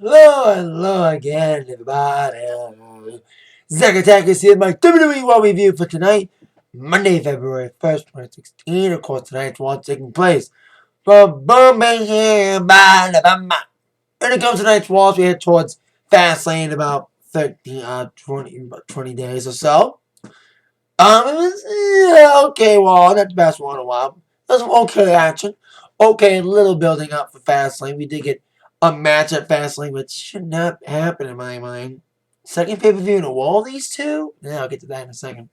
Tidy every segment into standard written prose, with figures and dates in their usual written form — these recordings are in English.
Hello again, everybody. Zack Attack is here with my WWE Raw review for tonight, Monday, February 1st, 2016. Of course, tonight's Raw taking place from Birmingham, Alabama. When it comes to tonight's Raw, we head towards Fastlane in about 20 days or so. It was okay Raw, not the best Raw in a while. It was some okay action. Okay, a little building up for Fastlane. We did get a match at Fastlane, which should not happen in my mind. Second pay-per-view in a row, these two? Yeah, I'll get to that in a second.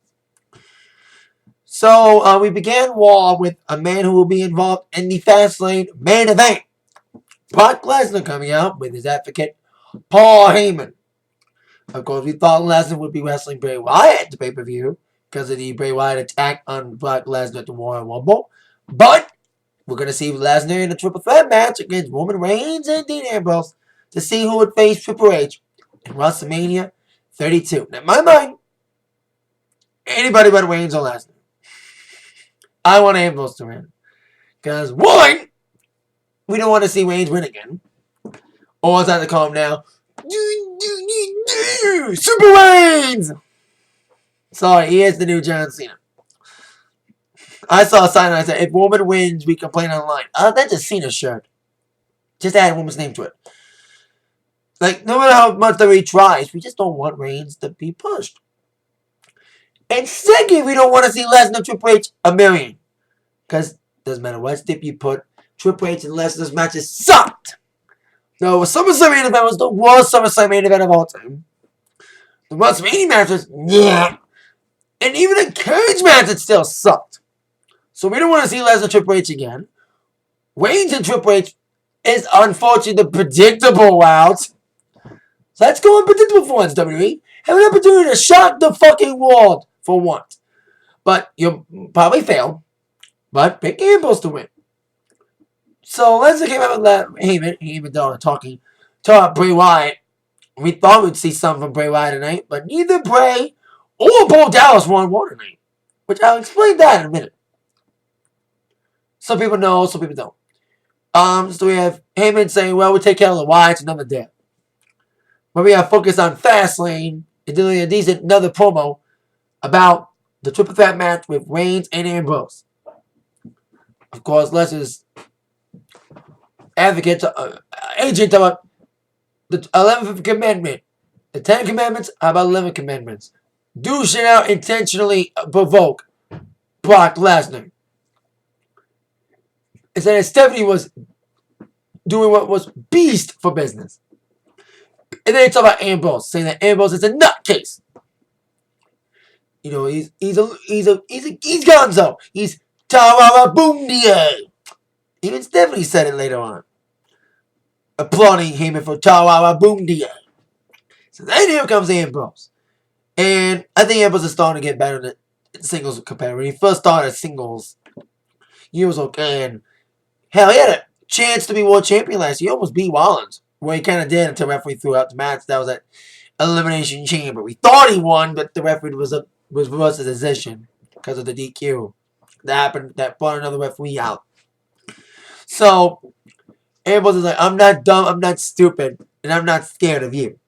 So, we began Raw with a man who will be involved in the Fastlane main event. Brock Lesnar coming out with his advocate, Paul Heyman. Of course, we thought Lesnar would be wrestling Bray Wyatt at the pay-per-view because of the Bray Wyatt attack on Brock Lesnar at the Royal Rumble. But we're going to see Lesnar in a triple threat match against Roman Reigns and Dean Ambrose to see who would face Triple H in WrestleMania 32. Now, in my mind, anybody but Reigns or Lesnar. I want Ambrose to win. Because, one, we don't want to see Reigns win again. Or as I like to call him now, Super Reigns! Sorry, he is the new John Cena. I saw a sign that said, if Roman wins, we complain online. That's a Cena shirt. Just add a woman's name to it. Like, no matter how much WWE tries, we just don't want Reigns to be pushed. And second, we don't want to see Lesnar Triple H a million. Because it doesn't matter what stip you put, Triple H and Lesnar's matches sucked. No, SummerSlam main event was the worst SummerSlam main event of all time. The WrestleMania matches, yeah. And even a cage match, it still sucked. So we don't want to see Lesnar Triple H again. Reigns and Triple H is unfortunately the predictable route. So let's go unpredictable for once, WWE. Have an opportunity to shock the fucking world for once. But you'll probably fail. But pick Ambrose to win. So Lesnar came out with that Heyman talking about Bray Wyatt. We thought we'd see something from Bray Wyatt tonight, but neither Bray or Bo Dallas won Raw tonight. Which I'll explain that in a minute. Some people know, some people don't. So we have Heyman saying, well, we'll take care of the Wyatts another day. But we have focus on Fastlane and doing a decent another promo about the triple threat match with Reigns and Ambrose. Of course, Lesnar's advocate, agent about the 11th commandment. The 10 commandments, how about 11 commandments? Do shit out intentionally provoke Brock Lesnar. And saying Stephanie was doing what was beast for business. And then they talk about Ambrose, saying that Ambrose is a nutcase. You know, he's gonzo. He's Tararabundia. Even Stephanie said it later on. Applauding Heyman for Tararabundia. So then here comes Ambrose. And I think Ambrose is starting to get better than singles compared. When he first started singles, he was okay. And hell, he had a chance to be world champion last year. He almost beat Rollins. Well, he kind of did until the referee threw out the match. That was at Elimination Chamber. We thought he won, but the referee was reversed the decision because of the DQ that happened. That brought another referee out. So Ambrose is like, I'm not dumb, I'm not stupid, and I'm not scared of you.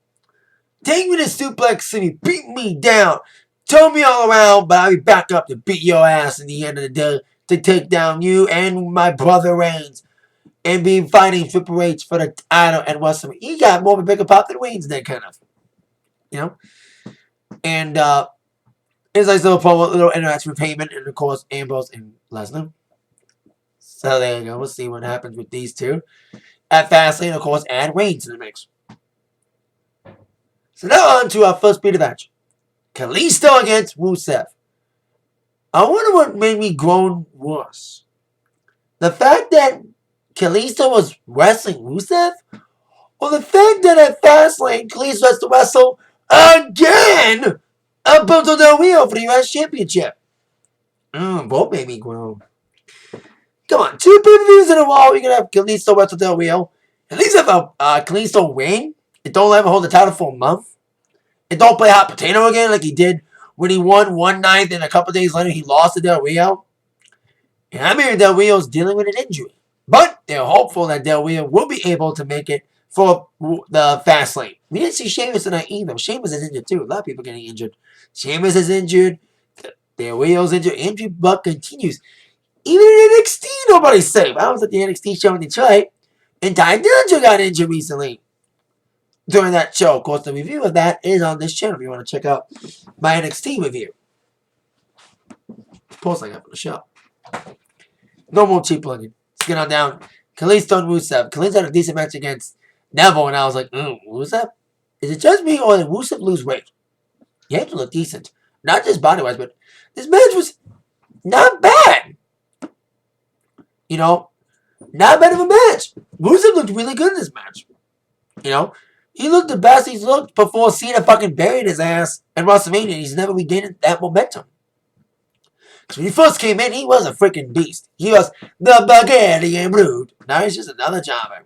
Take me to Suplex City, beat me down, turn me all around, but I'll be back up to beat your ass in the end of the day to take down you and my brother Reigns. And be fighting Triple H for the title and WrestleMania. He got more of a bigger pop than Reigns did, kind of. You know? And it's like little interaction with Heyman and, of course, Ambrose and Lesnar. So there you go. We'll see what happens with these two. At Fastlane, of course, add Reigns in the mix. So now on to our first beat of action. Kalisto against Rusev. I wonder what made me groan worse. The fact that Kalisto was wrestling Rusev? Or the fact that at Fastlane, Kalisto has to wrestle again Alberto Del Rio for the U.S. Championship. Both made me groan. Come on, 2 pay-per-views in a row. We're going to have Kalisto wrestle Del Rio. At least have Kalisto win. And don't let him hold the title for a month. And don't play hot potato again like he did when he won one night and a couple days later he lost to Del Rio. And I'm hearing Del Rio's dealing with an injury. But they're hopeful that Del Rio will be able to make it for the Fastlane. We didn't see Sheamus tonight either. Sheamus is injured too. A lot of people getting injured. Sheamus is injured. Their wheels injured. Andrew Buck continues. Even in NXT, nobody's safe. I was at the NXT show in Detroit, and Ty Dillinger got injured recently during that show. Of course, the review of that is on this channel if you want to check out my NXT review. Post I got for the show. No more cheap plugging. Let's get on down. Kalisto and Rusev. Kalisto had a decent match against Neville, and I was like, Rusev? Is it just me, or did Rusev lose weight? He had to look decent. Not just body-wise, but this match was not bad. You know, not bad of a match. Rusev looked really good in this match. You know, he looked the best he's looked before Cena fucking buried his ass at WrestleMania. He's never regained that momentum. Because when he first came in, he was a freaking beast. He was the Bulgarian Brood. Now he's just another jobber.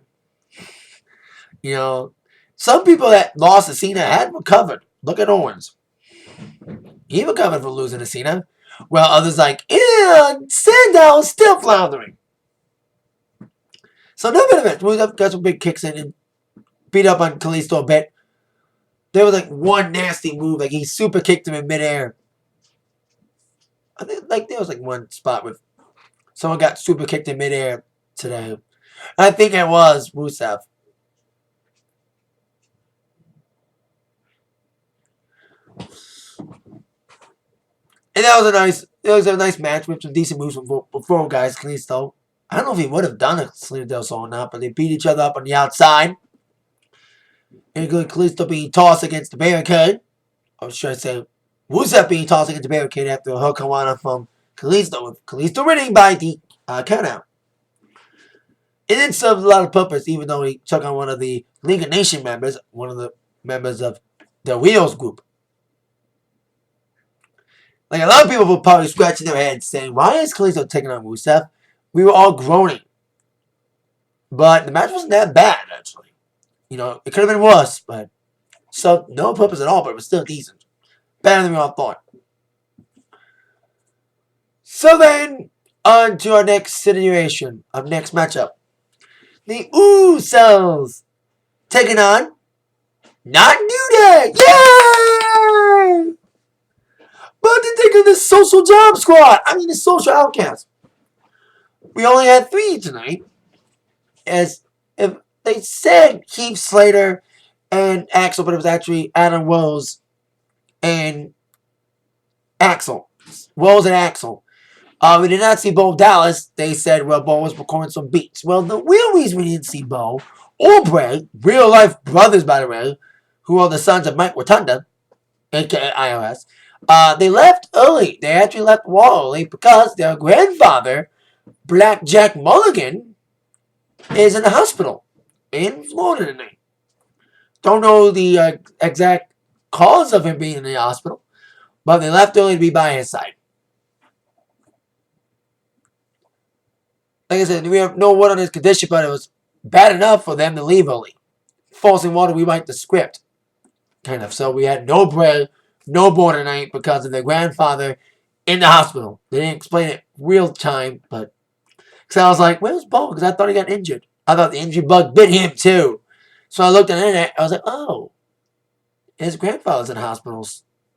You know, some people that lost to Cena had recovered. Look at Owens. He recovered from losing to Cena. Well, others like, Sandow's still floundering. So no bit of it. Rusev got some big kicks in and beat up on Kalisto a bit. There was like one nasty move, like he super kicked him in midair. I think like there was like one spot where someone got super kicked in midair today. I think it was Rusev. And that was a nice match with some decent moves from both guys. Kalisto, I don't know if he would have done it, Selena Del Sol or not, but they beat each other up on the outside. And Kalisto being tossed against the barricade. Or should I say, Rusev being tossed against the barricade after a hook on from Kalisto, with Kalisto winning by the countout. It didn't serve a lot of purpose, even though he took on one of the League of Nations members, one of the members of the Wheels group. Like, a lot of people were probably scratching their heads saying, why is Kalisto taking on Rusev? We were all groaning. But the match wasn't that bad, actually. You know, it could have been worse, but so no purpose at all, but it was still decent. Better than we all thought. So then, on to our next situation, our next matchup. The Usos taking on Not New Day. Yay! But they take on the Social Job Squad. I mean, the Social Outcast. We only had 3 tonight. As if they said Heath Slater and Axel, but it was actually Adam Rose and Axel. Rose and Axel. We did not see Bo Dallas. They said, well, Bo was recording some beats. Well, the real reason we didn't see Bo or Bray, real life brothers, by the way, who are the sons of Mike Rotunda, aka IRS, they left early. They actually left early because their grandfather, Black Jack Mulligan, is in the hospital in Florida tonight. Don't know the exact cause of him being in the hospital, but they left early to be by his side. Like I said, we have no word on his condition, but it was bad enough for them to leave early. Forcing water, we write the script. Kind of. So we had no Bray, no Bo tonight because of their grandfather in the hospital. They didn't explain it real time, but because I was like, where's Bo? Because I thought he got injured. I thought the injury bug bit him too. So I looked on the internet. I was like, oh, his grandfather's in the hospital.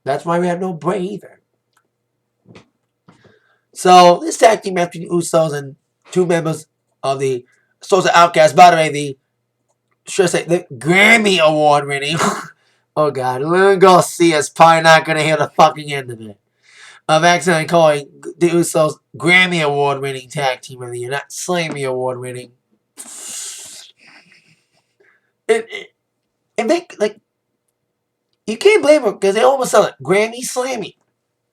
That's why we had no Bray either. So this tag team match between the Usos and 2 members of the Social Outcast. By the way, the Grammy Award winning. Oh God, Lynn Garcia's probably not gonna hear the fucking end of it. Of accidentally calling the Usos Grammy Award winning tag team of the year, not Slammy Award winning. It make like you can't blame her because they almost sell it Grammy Slammy.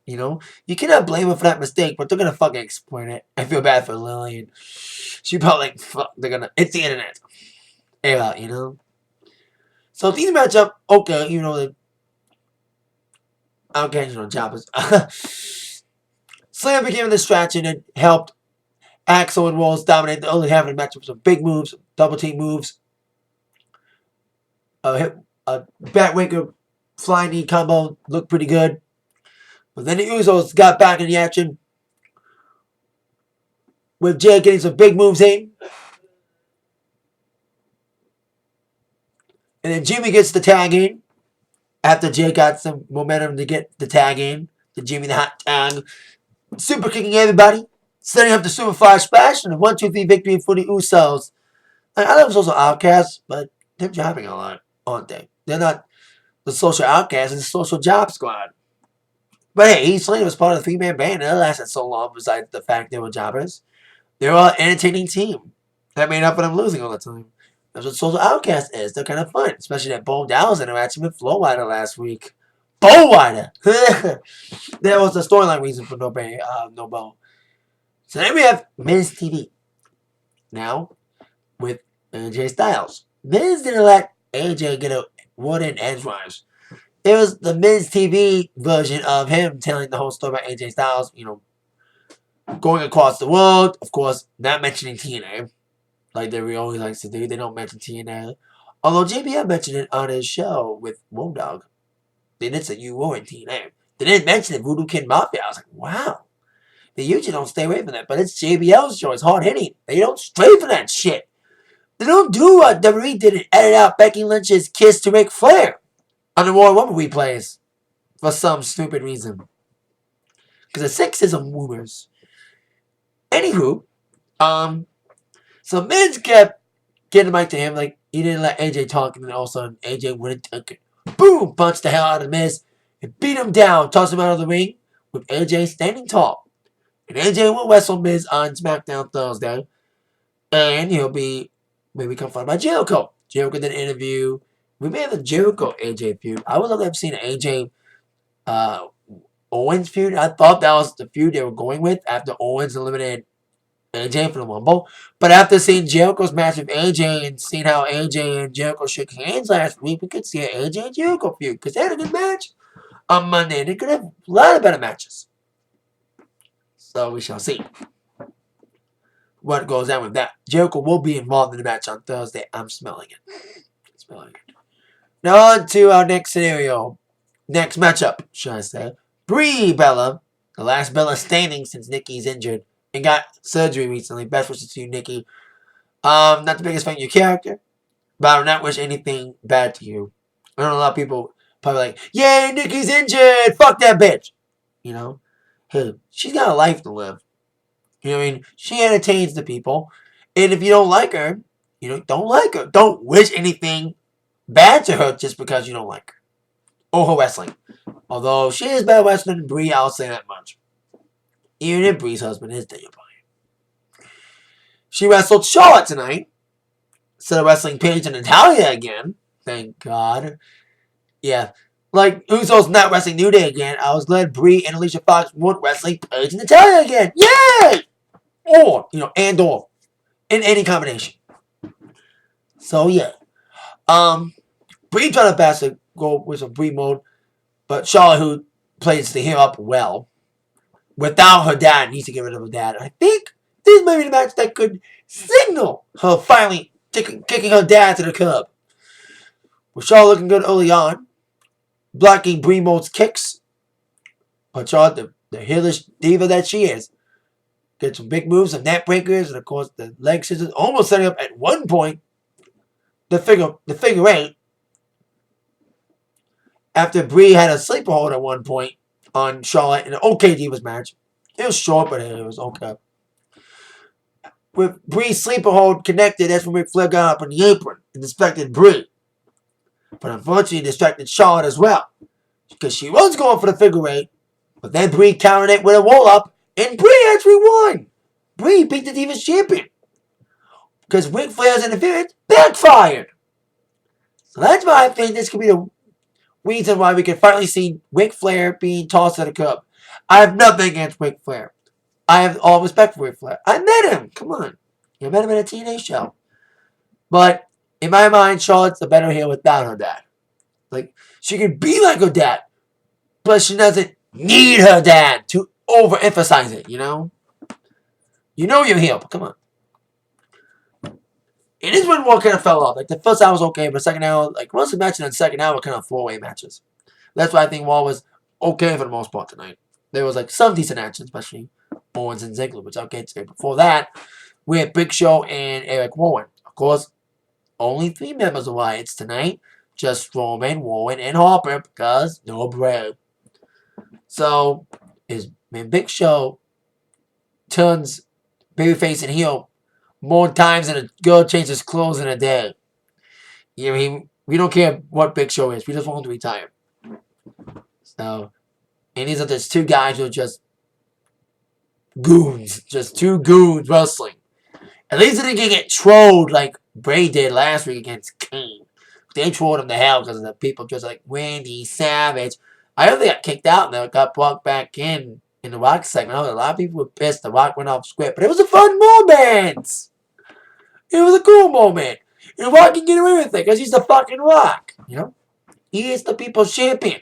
You know, you cannot blame her for that mistake, but they're gonna fucking explain it. I feel bad for Lillian. She probably like, fuck, it's the internet. Yeah, you know. So if these match up, okay, you know, the occasional jobbers. Slam became a distraction and helped Axel and Rose dominate the early half of the match with some big moves, double team moves. A Batwaker flying knee combo looked pretty good. But then the Usos got back in the action with Jay getting some big moves in. And then Jimmy gets the tag in after Jay got some momentum to get the tag in. The Jimmy the hot tag. Super kicking everybody. Setting up the Super Fly Splash and a 1-2-3 victory for the Usos. I know it was also Outcasts, but they're jobbing a lot, aren't they? They're not the social outcasts, it's the social job squad. But hey, Heath Slater was part of the three-man band. It lasted so long besides the fact they were jobbers. They were an entertaining team. That made up for them losing all the time. That's what Social Outcast is. They're kind of fun. Especially that Bo Dallas interaction with Flo Rida last week. Bo Rida! That was the storyline reason for no Bo. So then we have Miz TV. Now, with AJ Styles. Miz didn't let AJ get a word in edgewise. It was the Miz TV version of him telling the whole story about AJ Styles, going across the world. Of course, not mentioning TNA, like they always likes to do. They don't mention TNA. Although JBL mentioned it on his show with Road Dogg. They did say you were in TNA. They didn't mention it, Voodoo Kid Mafia. I was like, wow. They usually don't stay away from that, but it's JBL's show. It's hard hitting. They don't stray from that shit. They don't do what WWE did and edit out Becky Lynch's kiss to Ric Flair on the Royal Rumble replays for some stupid reason. Because the sexism rumors. Anywho, so Miz kept getting the mic to him like he didn't let AJ talk, and then all of a sudden AJ wouldn't take it. Boom! Punched the hell out of Miz and beat him down, tossed him out of the ring with AJ standing tall. And AJ will wrestle Miz on SmackDown Thursday, and he'll be maybe confronted by Jericho. Jericho did an interview. We may have a Jericho AJ feud. I would love to have seen an AJ Owens feud. I thought that was the feud they were going with after Owens eliminated AJ for the Rumble. But after seeing Jericho's match with AJ and seeing how AJ and Jericho shook hands last week, we could see an AJ and Jericho feud because they had a good match on Monday. And they could have a lot of better matches. So we shall see what goes on with that. Jericho will be involved in the match on Thursday. I'm smelling it. Now on to our next scenario. Next matchup, should I say. Brie Bella, the last Bella standing since Nikki's injured and got surgery recently. Best wishes to you, Nikki. Not the biggest fan of your character, but I do not wish anything bad to you. I know a lot of people probably like, yay, Nikki's injured! Fuck that bitch! Hey, she's got a life to live. You know what I mean? She entertains the people. And if you don't like her, don't like her. Don't wish anything bad to her just because you don't like her. Or her wrestling. Although she is better wrestler than Brie, I'll say that much. Even if Brie's husband is Daniel Bryan. She wrestled Charlotte tonight. Instead of wrestling Paige and Natalya again. Thank God. Yeah. Like Usos not wrestling New Day again. I was glad Brie and Alicia Fox weren't wrestling Paige and Natalya again. Yay! Or, in any combination. So, yeah. Brie tried her best to go with some Brie mode. But Charlotte, who plays the heel up well, without her dad, needs to get rid of her dad. I think this may be the match that could signal her finally kicking her dad to the curb. With Charlotte looking good early on, blocking Brie mode's kicks. But Charlotte, the heelish diva that she is, gets some big moves, some net breakers, and of course the leg scissors, almost setting up at one point the figure eight. After Brie had a sleeper hold at one point on Charlotte in an OK Divas match. It was short, but it was okay. With Brie's sleeper hold connected, that's when Ric Flair got up on the apron and distracted Brie. But unfortunately, distracted Charlotte as well. Because she was going for the figure eight, but then Brie countered it with a roll-up, and Brie actually won. Brie beat the Divas champion. Because Ric Flair's interference backfired. So that's why I think this could be the reason why we can finally see Ric Flair being tossed to the curb. I have nothing against Ric Flair. I have all respect for Ric Flair. I met him. Come on. I met him at a TNA show. But in my mind, Charlotte's the better heel without her dad. Like, she can be like her dad, but she doesn't need her dad to overemphasize it, you're heel, but come on. And this one kind of fell off. Like, the first hour was okay, but the second hour, most of the matches in the second hour were kind of four-way matches. That's why I think Raw was okay for the most part tonight. There was, some decent action, especially Owens and Ziggler, which I'll get to. Before that, we had Big Show and Eric Rowan. Of course, only 3 members of Alliance tonight. just Strowman, Warren, and Harper because no bread. So, Big Show turns babyface and heel more times than a girl changes clothes in a day. You know, we don't care what Big Show is. We just want him to retire. So, and these are just two guys who are just goons. Just two goons wrestling. At least they didn't get trolled like Bray did last week against Kane. They trolled him to hell because of the people just like Randy Savage. I heard they got kicked out and they got brought back in the Rock segment. I know a lot of people were pissed. The Rock went off script, but it was a fun moment. It was a cool moment. And Rock can get away with it because he's the fucking Rock. You know? He is the people's champion.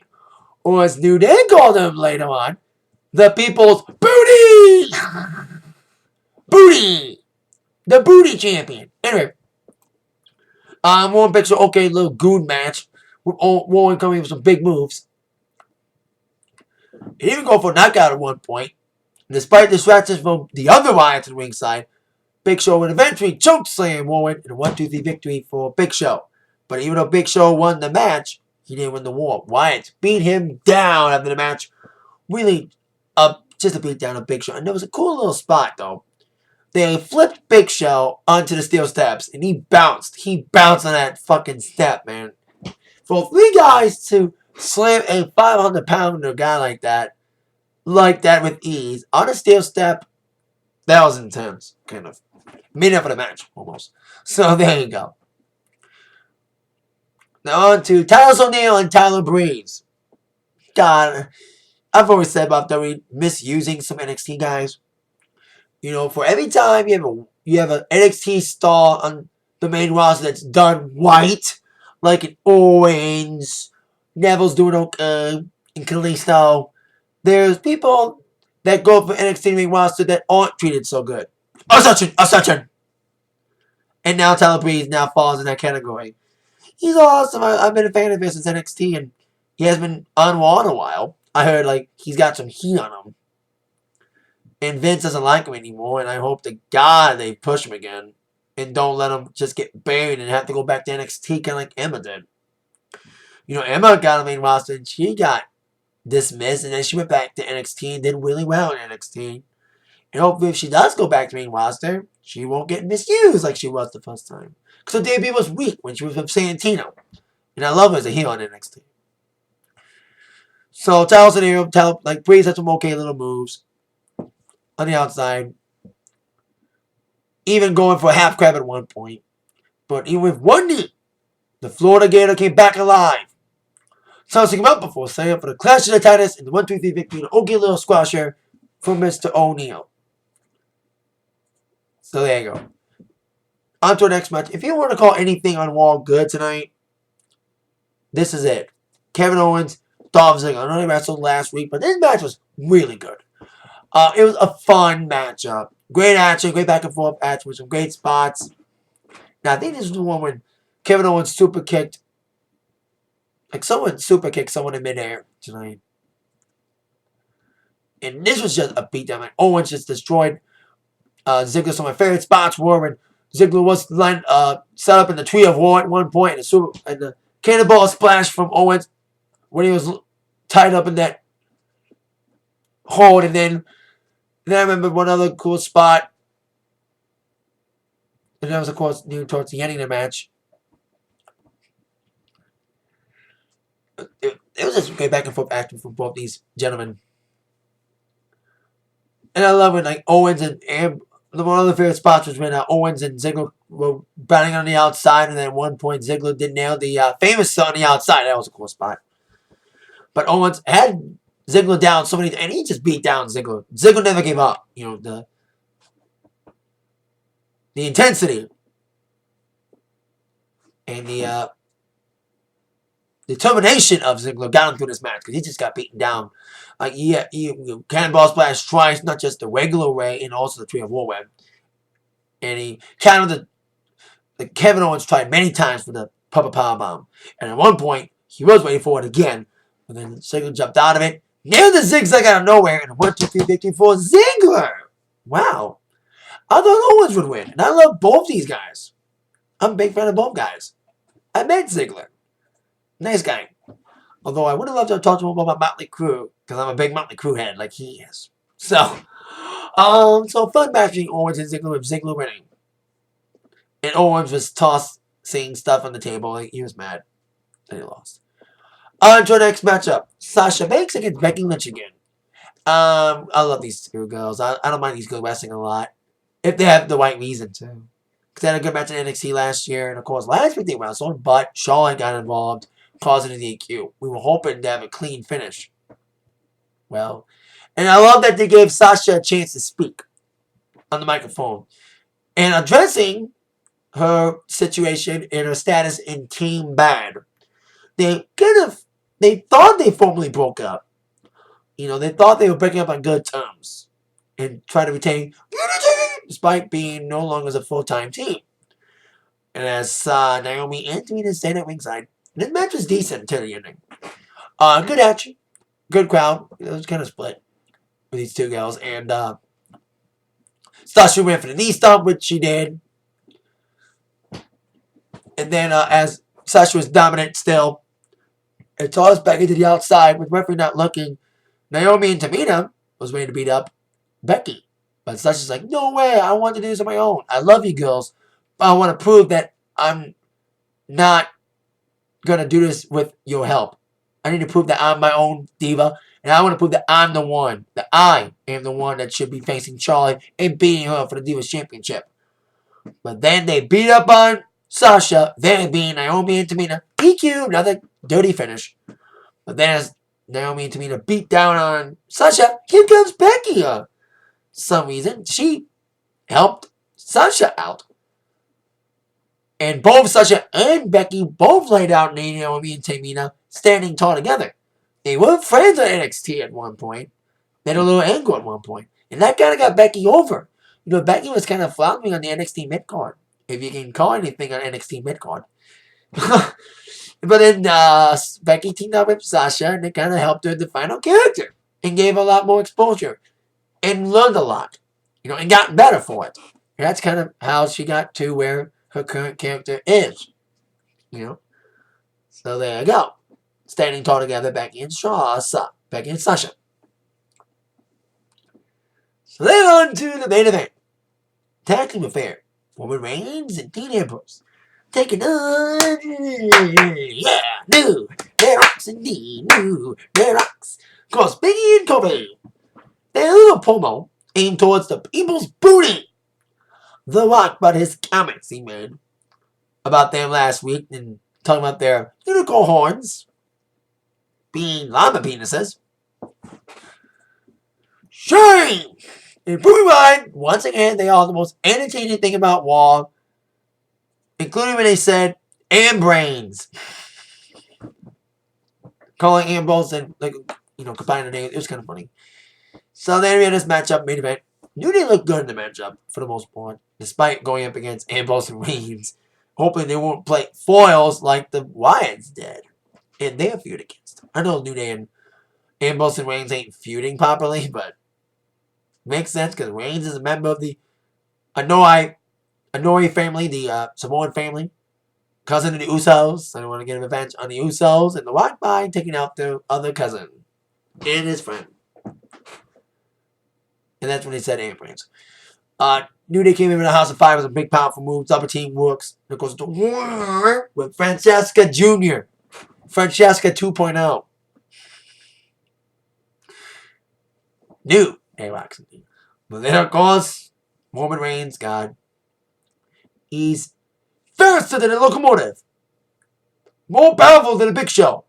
Or as New Day called him later on, the people's booty! Booty! The booty champion. Anyway. Warren Big Show, okay, little goon match. With Warren coming with some big moves. He even go for a knockout at one point. Despite distractions from the other Wyatts at ringside, Big Show would eventually chokeslam Warren in a 1-2-3 victory for Big Show. But even though Big Show won the match, he didn't win the war. Wyatt beat him down after the match. Really, just a beat down of Big Show. And there was a cool little spot, though. They flipped Big Show onto the steel steps, and he bounced. He bounced on that fucking step, man. For three guys to slam a 500-pounder guy like that with ease, on a steel step, that was intense, kind of. Made up for the match, almost. So there you go. Now on to Tyler O'Neil and Tyler Breeze. God, I've always said about WWE misusing some NXT guys. You know, for every time you have an NXT star on the main roster that's done right, like an Owens, Neville's doing okay, and Kalisto, there's people that go for NXT main roster that aren't treated so good. Ascension. And now Tyler Breeze now falls in that category. He's awesome. I've been a fan of his since NXT, and he has been on Raw in a while. I heard like he's got some heat on him. And Vince doesn't like him anymore, and I hope to God they push him again and don't let him just get buried and have to go back to NXT kind of like Emma did. You know, Emma got on the main roster and she got dismissed, and then she went back to NXT and did really well in NXT. And hopefully if she does go back to the main roster, she won't get misused like she was the first time. Because her debut was weak when she was with Santino. And I love her as a heel on NXT. So Tyler Breeze had some okay little moves on the outside. Even going for a half crab at one point. But even with one knee, the Florida Gator came back alive. Tossing him up before setting up for the Clash of the Titans in the 1-2-3 victory and an okay little squasher for Mr. O'Neil. So there you go. On to the next match. If you want to call anything on Raw good tonight, this is it. Kevin Owens, Dolph Ziggler. I know they wrestled last week, but this match was really good. It was a fun matchup. Great action, great back and forth action with some great spots. Now, I think this is the one when Kevin Owens super kicked. Like someone super kicked someone in midair tonight. And this was just a beatdown. Like Owens just destroyed Ziggler. Some of my favorite spots were when Ziggler was set up in the Tree of War at one point, and the cannonball splash from Owens when he was tied up in that hold. And then I remember one other cool spot. And that was, of course, towards the ending of the match. It was just great back and forth action from both these gentlemen. And I love when like Owens and one of the favorite spots was when Owens and Ziggler were battling on the outside, and then at one point Ziggler did nail the famous on the outside. That was a cool spot. But Owens had Ziggler down so many, and he just beat down Ziggler. Ziggler never gave up. You know, the intensity and the determination of Ziggler got him through this match because he just got beaten down. Like he cannonball splash twice, not just the regular way, and also the Tree of War way. And he countered the Kevin Owens tried many times for the Papa Powerbomb. And at one point, he was waiting for it again. But then Ziggler jumped out of it, nailed the zigzag out of nowhere, and a 1-2-3 victory for Ziggler. Wow. I thought Owens would win. And I love both these guys. I'm a big fan of both guys. I met Ziggler. Nice guy. Although I would have loved to have talked to him about Motley Crue, because I'm a big Motley Crue head, like he is. So fun matching Owens and Ziggler with Ziggler winning. And Owens was tossing stuff on the table. Like, he was mad that he lost. On to our next matchup. Sasha Banks against Becky Lynch again. I love these two girls. I don't mind these girls wrestling a lot. If they have the right reason to. Because they had a good match in NXT last year. And of course, last week they wrestled, but Charlotte got involved, causing a DQ. We were hoping to have a clean finish. Well, and I love that they gave Sasha a chance to speak on the microphone. And addressing her situation and her status in Team Bad. They thought they formally broke up. You know, they thought they were breaking up on good terms and trying to retain unity despite being no longer a full-time team. And as Naomi and Tamina stayed at ringside, this match was decent until the ending. Good action, good crowd. It was kind of split with these two girls. And Sasha went for the knee stomp, which she did. And then as Sasha was dominant still, it tossed back into the outside with referee not looking. Naomi and Tamina was ready to beat up Becky. But Sasha's like, no way, I want to do this on my own. I love you girls, but I want to prove that I'm not going to do this with your help. I need to prove that I'm my own diva, and I want to prove that I'm the one, that I am the one that should be facing Charlotte and beating her for the Divas Championship. But then they beat up on Sasha, then being Naomi and Tamina. DQ, another dirty finish. But then as Naomi and Tamina beat down on Sasha, here comes Becky. Some reason she helped Sasha out. And both Sasha and Becky both laid out Naomi and Tamina standing tall together. They were friends on NXT at one point. They had a little angle at one point. And that kind of got Becky over. You know, Becky was kind of floundering on the NXT mid-card. If you can call anything on NXT mid-card. But then Becky teamed up with Sasha and it kind of helped her define her character. And gave her a lot more exposure. And learned a lot. You know, and got better for it. And that's kind of how she got to where her current character is. You know? So there you go. Standing tall together, Becky and Sasha. So then on to the main event. Tag team affair. Roman Reigns and Dean Ambrose. Taking on, new, Red Rocks indeed, new, Red Rocks. Of course, Biggie and Kobe. Their little promo aimed towards the people's booty. The Rock about his comments he made about them last week and talking about their unicorn horns being llama penises. Shame! And prove right, once again, they are the most entertaining thing about Raw, including when they said, and brains. Calling Ambrose and, combining the names. It was kind of funny. So then we had this matchup, main event. New Day looked good in the matchup, for the most part, despite going up against Ambrose and Reigns, hoping they won't play foils like the Wyatts did in their feud against them. I know New Day and Ambrose and Reigns ain't feuding properly, but makes sense because Reigns is a member of the Anoa'i family, the Samoan family, cousin of the Usos. I don't want to get revenge on the Usos, and the Rock by taking out their other cousin and his friend. And that's when he said Ambrose. New Day came in the House of Fire with a big powerful move. Double team works. And it goes to war with Francesca Jr. Francesca 2.0. New Day Rocks. But then, of course, Roman Reigns, God. He's faster than a locomotive. More powerful than a Big Show.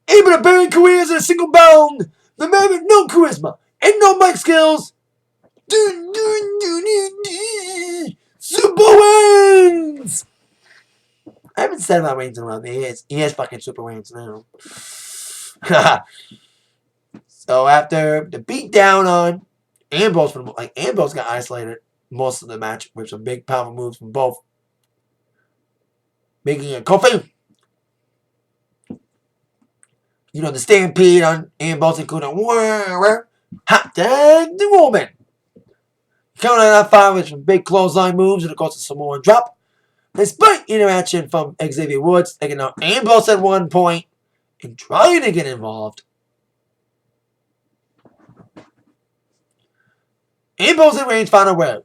Able to bury careers in a single bound. The man with no charisma and no mic skills. Super Reigns! I haven't said about Reigns in a while. He is fucking Super Reigns now. So after the beatdown on Ambrose, Ambrose got isolated most of the match with some big powerful moves from both Biggie and Kofi. You know, the stampede on Ambrose including hot tag the Roman. Counting out 5 with some big clothesline moves and of course a Samoan drop. Despite interaction from Xavier Woods, taking out Ambrose at one point and trying to get involved. Ambrose and Reigns found a way.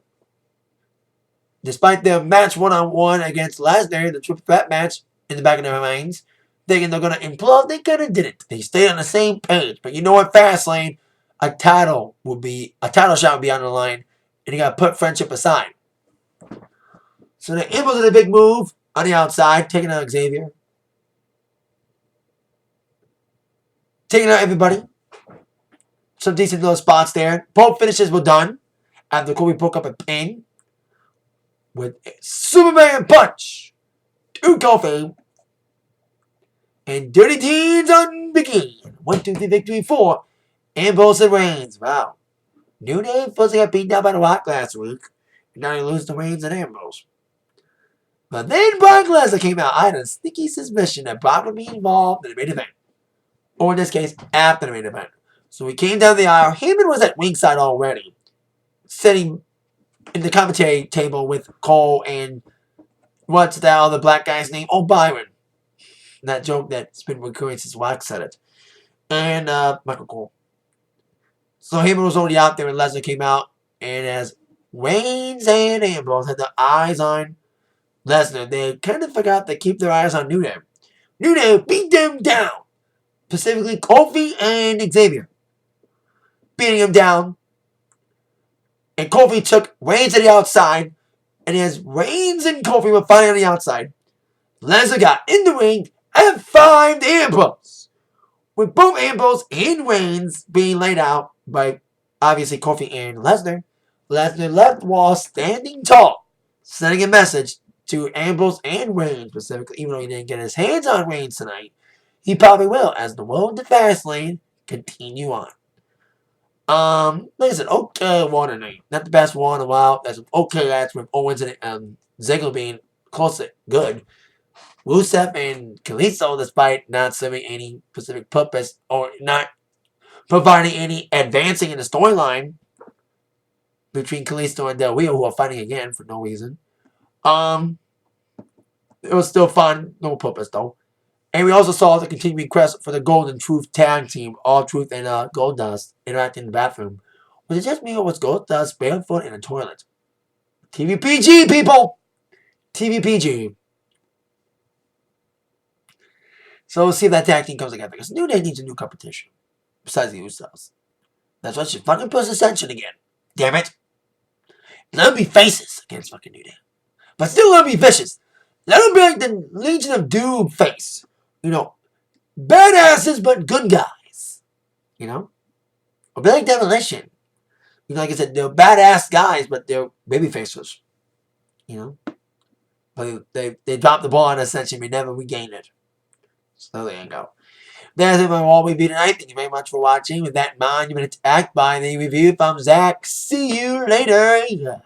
Despite their match one-on-one against Lesnar, the triple threat match in the back of their minds, thinking they're going to implode, they kind of didn't. They stayed on the same page. But you know what, Fastlane, a title shot would be on the line, and you got to put friendship aside. So the Ambrose did a big move on the outside, taking out Xavier. Taking out everybody. Some decent little spots there. Both finishes were done after Kobe broke up a pin with a Superman punch to Kofi. And Dirty Deeds begin. 1, 2, 3 victory for Ambrose and Reigns. Wow. New Day first got beat down by The Rock last week. And now they lose to Reigns and Ambrose. But then Brock Lesnar came out. I had a sneaky suspicion that Brock would be involved in the main event. Or in this case, after the main event. So he came down the aisle. Heyman was at ringside already. Sitting in the commentary table with Cole and what's that other black guy's name? Oh, Byron. That joke that's been recurring since Wax said it. And Michael Cole. So Heyman was already out there and Lesnar came out. And as Reigns and Ambrose had their eyes on Lesnar, they kind of forgot to keep their eyes on New Day. New Day beat them down. Specifically Kofi and Xavier. Beating him down. And Kofi took Reigns to the outside. And as Reigns and Kofi were fighting on the outside, Lesnar got in the ring and F5'd Ambrose. With both Ambrose and Reigns being laid out by obviously Kofi and Lesnar, Lesnar left while standing tall, sending a message to Ambrose and Reigns specifically, even though he didn't get his hands on Reigns tonight. He probably will as the road to Fastlane continue on. Like I said, okay one tonight. Not the best one in a while. That's an okay match with Owens and Ziggler being close to good. Rusev and Kalisto, despite not serving any specific purpose or not providing any advancing in the storyline between Kalisto and Del Rio, who are fighting again for no reason. It was still fun, no purpose though. And we also saw the continuing quest for the Golden Truth tag team, All Truth and Goldust, interacting in the bathroom. Was it just me or was Goldust barefoot in a toilet? TVPG, people! TVPG. So we'll see if that tag team comes together. Because New Day needs a new competition. Besides the Usos. That's why she's fucking puts Ascension again. Damn it. Let them be faces against fucking New Day. But still let them be vicious. Let them be like the Legion of Doom face. You know, badasses but good guys. You know? Or be like Demolition. You know, like I said, they're badass guys, but they're baby faces. You know? But they dropped the ball on Ascension. We never regained it. So there you go. That's it for all review tonight. Thank you very much for watching. With that in mind, you've been attacked by the review from Zach. See you later.